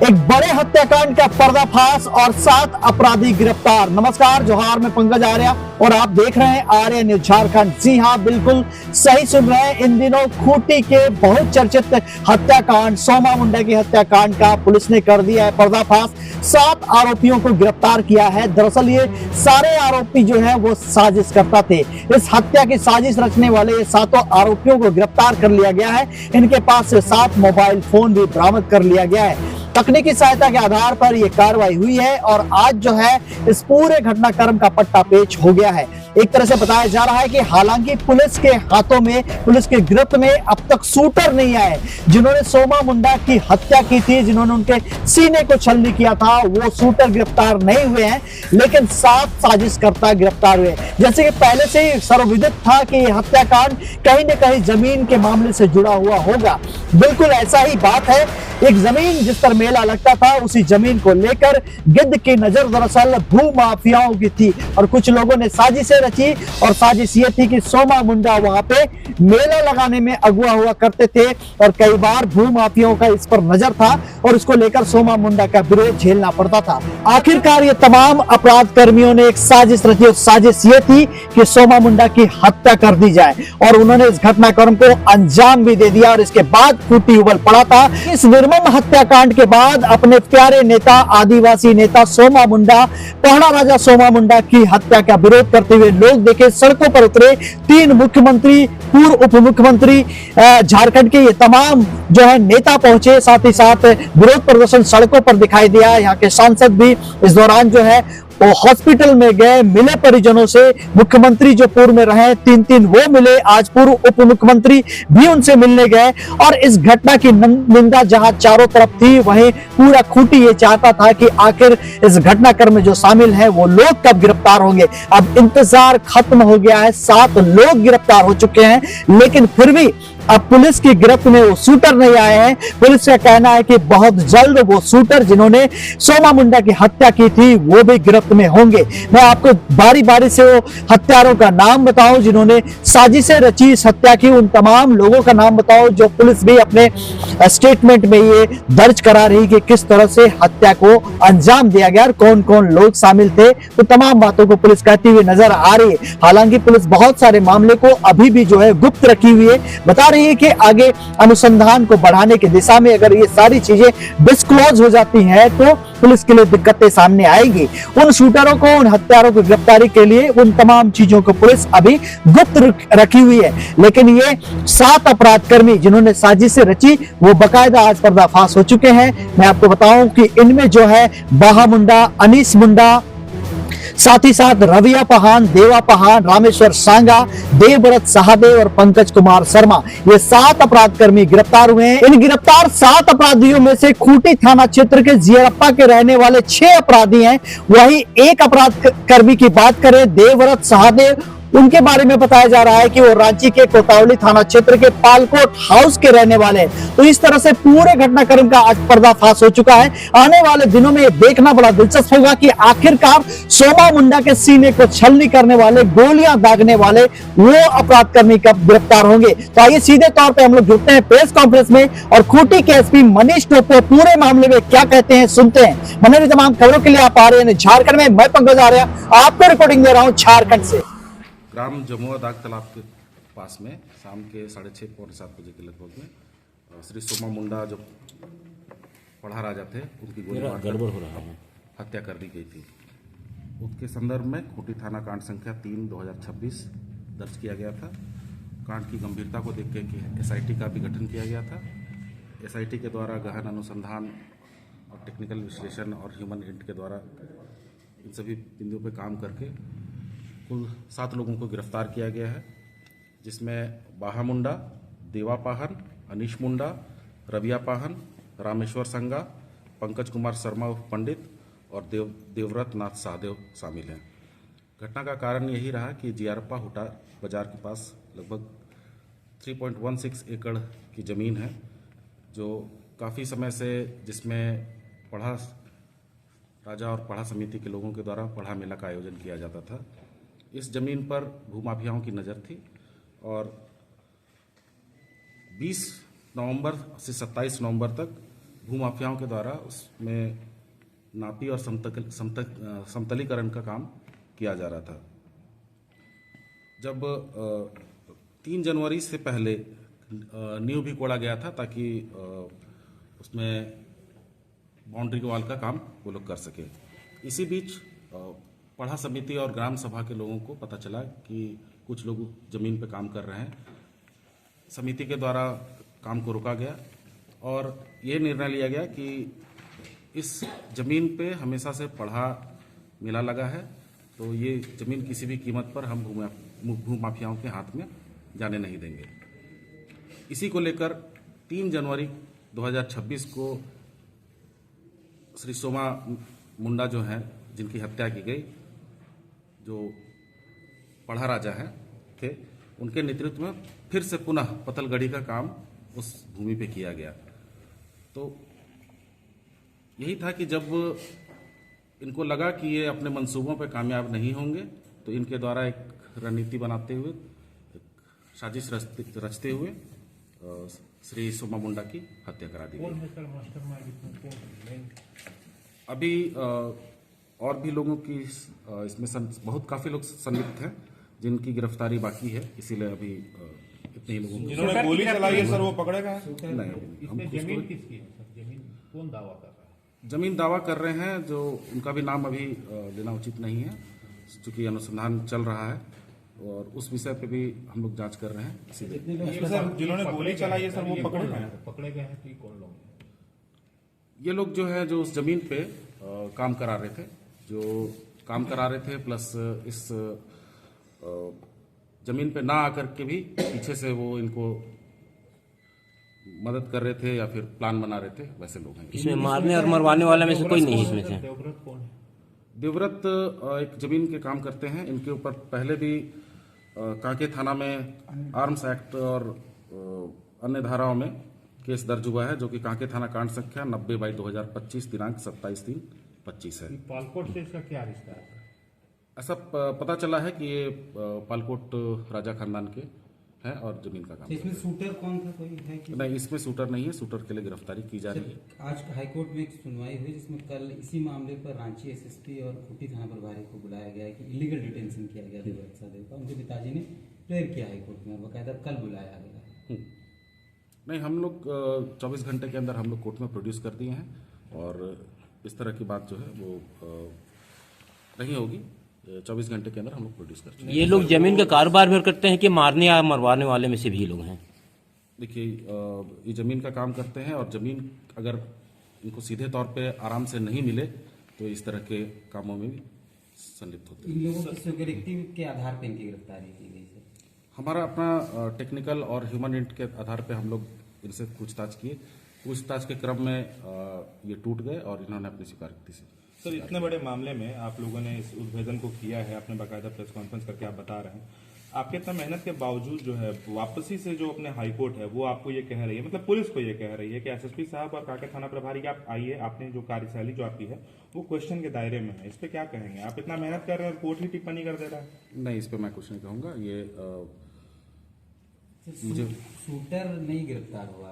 एक बड़े हत्याकांड का पर्दाफाश और 7 अपराधी गिरफ्तार। नमस्कार, जोहार, मैं पंकज आर्या और आप देख रहे हैं आर्या न्यूज झारखंड। जी हां, बिल्कुल सही सुन रहे हैं। इन दिनों खूंटी के बहुत चर्चित हत्याकांड, सोमा मुंडा की हत्याकांड का पुलिस ने कर दिया है पर्दाफाश। 7 आरोपियों को गिरफ्तार किया है। दरअसल ये सारे आरोपी जो है वो साजिशकर्ता थे। इस हत्या की साजिश रचने वाले ये 7 आरोपियों को गिरफ्तार कर लिया गया है। इनके पास से 7 मोबाइल फोन भी बरामद कर लिया गया है। तकनीकी सहायता के आधार पर यह कार्रवाई हुई है और आज जो है इस पूरे घटनाक्रम का पट्टापेच हो गया है। एक तरह से बताया जा रहा है कि हालांकि पुलिस के हाथों में, पुलिस के गिरफ्त में अब तक शूटर नहीं आए जिन्होंने सोमा मुंडा की हत्या की थी, जिन्होंने उनके सीने को छलनी किया था, वो शूटर गिरफ्तार नहीं हुए हैं, लेकिन 7 साजिशकर्ता गिरफ्तार हुए। जैसे कि पहले से ही सर्वविदित था कि यह हत्याकांड कहीं न कहीं जमीन के मामले से जुड़ा हुआ होगा। बिल्कुल ऐसा ही बात है। एक जमीन जिस पर मेला लगता था, उसी जमीन को लेकर गिद्ध की नजर दरअसल भू माफियाओं की थी और कुछ लोगों ने साजिशें रची। और साजिश ये थी कि सोमा मुंडा वहां पे मेला लगाने में अगुवा हुआ करते थे और कई बार भू माफियाओं का इस पर नजर था और उसको लेकर सोमा मुंडा का विरोध झेलना पड़ता था। आखिरकार ये तमाम अपराध कर्मियों ने एक साजिश रची और साजिश ये थी कि सोमा मुंडा की हत्या कर दी जाए और उन्होंने इस घटनाक्रम को अंजाम भी दे दिया और इसके बाद खूंटी उबल पड़ा था। इस निर्मम हत्याकांड के बाद अपने प्यारे नेता, आदिवासी नेता सोमा मुंडा, पहाड़ा राजा सोमा मुंडा की हत्या का विरोध करते हुए लोग देखे सड़कों पर उतरे। 3 मुख्यमंत्री, पूर्व उप मुख्यमंत्री, झारखंड के ये तमाम जो है नेता पहुंचे। साथ ही साथ विरोध प्रदर्शन सड़कों पर दिखाई दिया। यहाँ के सांसद भी इस दौरान जो है वो हॉस्पिटल में गए, मिले परिजनों से। मुख्यमंत्री जो पूर्व में रहे 3 वो मिले, आज पूर्व उप मुख्यमंत्री भी उनसे मिलने गए। और इस घटना की निंदा जहां चारों तरफ थी, वहीं पूरा खूंटी ये चाहता था कि आखिर इस घटनाक्रम में जो शामिल हैं वो लोग कब गिरफ्तार होंगे। अब इंतजार खत्म हो गया है, 7 लोग गिरफ्तार हो चुके हैं, लेकिन फिर भी अब पुलिस की गिरफ्त में वो शूटर नहीं आए हैं। पुलिस का कहना है कि बहुत जल्द वो शूटर जिन्होंने सोमा मुंडा की हत्या की थी वो भी गिरफ्त में होंगे। मैं आपको बारी बारी से वो हत्यारों का नाम बताऊं जिन्होंने साजिशें रची इस हत्या की, उन तमाम लोगों का नाम बताऊं जो पुलिस भी अपने स्टेटमेंट में ये दर्ज करा रही कि किस तरह से हत्या को अंजाम दिया गया और कौन कौन लोग शामिल थे। तो तमाम बातों को पुलिस कहती हुई नजर आ रही है। हालांकि पुलिस बहुत सारे मामले को अभी भी जो है गुप्त रखी हुई है। बता रही है कि आगे अनुसंधान को बढ़ाने की दिशा में अगर ये सारी चीजें डिस्क्लोज हो जाती हैं तो पुलिस के लिए दिक्कतें सामने आएगी। उन शूटरों को, उन हत्यारों की गिरफ्तारी के लिए उन तमाम चीजों को पुलिस अभी गुप्त रखी हुई है। लेकिन ये 7 अपराधकर्मी जिन्होंने साजिशें रची वो बकायदा आज पर्दाफाश हो चुके हैं। मैं आपको बताऊं कि इनमें जो है बाहा मुंडा, अनीस मुंडा, साथ ही साथ रविया पहान, देवा पहान, रामेश्वर सांगा, देवव्रत सहादेव और पंकज कुमार शर्मा, ये 7 अपराधकर्मी गिरफ्तार हुए हैं। इन गिरफ्तार 7 अपराधियों में से खूंटी थाना क्षेत्र के जियरप्पा के रहने वाले 6 अपराधी हैं। वहीं एक अपराधकर्मी की बात करें, देवव्रत सहादेव, उनके बारे में बताया जा रहा है कि वो रांची के कोतावली थाना क्षेत्र के पालकोट हाउस के रहने वाले हैं। तो इस तरह से पूरे घटनाक्रम का आज पर्दाफाश हो चुका है। आने वाले दिनों में देखना बड़ा दिलचस्प होगा कि आखिरकार सोमा मुंडा के सीने को छलनी करने वाले, गोलियां दागने वाले वो अपराधकर्मी कब गिरफ्तार होंगे। तो आइए सीधे तौर पर हम लोग जुड़ते हैं प्रेस कॉन्फ्रेंस में और खूंटी के एसपी मनीष टोपे पूरे मामले में क्या कहते हैं सुनते हैं। मैंने तमाम खबरों के लिए आप आ रहे हैं झारखंड में, मैं पंकज आर्या आपको रिपोर्टिंग दे रहा हूं झारखंड से। ग्राम जमुआ दाग तालाब के पास में शाम के 6:30 पौने 7 बजे के लगभग में श्री सोमा मुंडा जो पढ़ा राजा थे, उनकी गोली गड़बड़ हो रहा है, हत्या कर दी गई थी। उसके संदर्भ में खूंटी थाना कांड संख्या 3/2026 दर्ज किया गया था। कांड की गंभीरता को देख के एसआईटी का भी गठन किया गया था। एसआईटी के द्वारा गहन अनुसंधान और टेक्निकल विश्लेषण और ह्यूमन इंट के द्वारा इन सभी बिंदुओं पर काम करके कुल 7 लोगों को गिरफ्तार किया गया है, जिसमें बाहा मुंडा, देवा पाहन, अनीश मुंडा, रविया पाहन, रामेश्वर संगा, पंकज कुमार शर्मा उर्फ पंडित और देवव्रत नाथ सहदेव शामिल हैं। घटना का कारण यही रहा कि जियरप्पा हुटा बाजार के पास लगभग 3.16 एकड़ की ज़मीन है, जो काफ़ी समय से, जिसमें पढ़ा राजा और पढ़ा समिति के लोगों के द्वारा पढ़ा मेला का आयोजन किया जाता था। इस जमीन पर भूमाफियाओं की नज़र थी और 20 नवंबर से 27 नवंबर तक भूमाफियाओं के द्वारा उसमें नापी और समतलीकरण का काम किया जा रहा था। जब 3 जनवरी से पहले नींव भी कोड़ा गया था ताकि उसमें बाउंड्री वॉल का काम वो लोग कर सके। इसी बीच पढ़ा समिति और ग्राम सभा के लोगों को पता चला कि कुछ लोग जमीन पे काम कर रहे हैं। समिति के द्वारा काम को रोका गया और ये निर्णय लिया गया कि इस जमीन पे हमेशा से पढ़ा मिला लगा है, तो ये जमीन किसी भी कीमत पर हम भूमाफियाओं के हाथ में जाने नहीं देंगे। इसी को लेकर 3 जनवरी 2026 को श्री सोमा मुंडा जो हैं, जिनकी हत्या की गई, जो पढ़ा राजा हैं थे, उनके नेतृत्व में फिर से पुनः पतलगढ़ी का काम उस भूमि पे किया गया। तो यही था कि जब इनको लगा कि ये अपने मंसूबों पे कामयाब नहीं होंगे, तो इनके द्वारा एक रणनीति बनाते हुए, एक साजिश रचते हुए श्री सोमा मुंडा की हत्या करा दी गई। अभी और भी लोगों की इसमें बहुत काफी लोग संलिप्त हैं जिनकी गिरफ्तारी बाकी है, इसीलिए अभी इतने ही लोगों जिन्होंने गोली चलाई है सर वो पकड़े गए? नहीं। जमीन किसकी है सर? जमीन कौन दावा कर रहा है? जमीन दावा कर रहे हैं, जो उनका भी नाम अभी लेना उचित नहीं है, क्योंकि अनुसंधान चल रहा है और उस विषय पे भी हम लोग जांच कर रहे हैं। इसीलिए सर जिन्होंने गोली चलाई है सर वो पकड़े गए? पकड़े गए हैं तो ये कौन लोग हैं? ये लोग जो है जो उस जमीन पे काम करा रहे थे, प्लस इस जमीन पे ना आकर के भी पीछे से वो इनको मदद कर रहे थे या फिर प्लान बना रहे थे, वैसे लोग हैं। इसमें मारने और मरवाने वाला में से कोई नहीं है इसमें से। देवव्रत कौन है? देवव्रत एक जमीन के काम करते हैं। इनके ऊपर पहले भी कांके थाना में आर्म्स एक्ट और अन्य धाराओं में केस दर्ज हुआ है, जो कि कांके थाना कांड संख्या 90/2025 दिनांक 27/3/25 है। पालकोट से इसका क्या रिश्ता है? ऐसा पता चला है कि ये पालकोट राजा खानदान के हैं और जमीन का काम। इसमें शूटर कौन था, कोई है कि नहीं, इसमें शूटर नहीं है। शूटर के लिए गिरफ्तारी की जा रही है। आज हाईकोर्ट में एक सुनवाई हुई जिसमें कल इसी मामले पर रांची एसएसपी और खूंटी थाना प्रभारी को बुलाया गया है कि इलीगल डिटेंशन किया गया देवव्रत सहदेव का। उनके पिताजी ने प्रेयर किया हाईकोर्ट में और बाकायदा कल बुलाया गया। नहीं, हम लोग 24 घंटे के अंदर हम लोग कोर्ट में प्रोड्यूस कर दिए हैं और इस तरह की बात जो है वो नहीं होगी। 24 घंटे के अंदर हम लोग प्रोड्यूस कर चुके हैं। ये लोग जमीन का कारोबार भी करते हैं कि मारने या मरवाने वाले में से भी लोग हैं? देखिए, ये जमीन का काम करते हैं और जमीन अगर इनको सीधे तौर पे आराम से नहीं मिले तो इस तरह के कामों में भी संलिप्त होते हैं। इन लोगों की सिक्योरिटी के आधार पर इनकी गिरफ्तारी की गई है। हमारा अपना टेक्निकल और ह्यूमन इंट के आधार पे हम लोग इनसे पूछताछ किए। पूछताछ के क्रम में ये टूट गए और इन्होंने अपनी स्वीकृति से। सर इतने बड़े मामले में आप लोगों ने इस उद्भेदन को किया है, आपने बाकायदा प्रेस कॉन्फ्रेंस करके आप बता रहे हैं, आपके इतना मेहनत के बावजूद जो है वापसी से जो अपने हाईकोर्ट है वो आपको ये कह रही है, मतलब पुलिस को ये कह रही है कि एसएसपी साहब और कांके थाना प्रभारी आप आइए, आपने जो कार्यशैली जो आपकी है वो क्वेश्चन के दायरे में है। इस पे क्या कहेंगे? आप इतना मेहनत कर रहे हैं और कोर्ट ही टिप्पणी कर दे रहा है। नहीं, इस पे मैं कुछ नहीं कहूँगा। ये शूटर नहीं गिरफ्तार हुआ।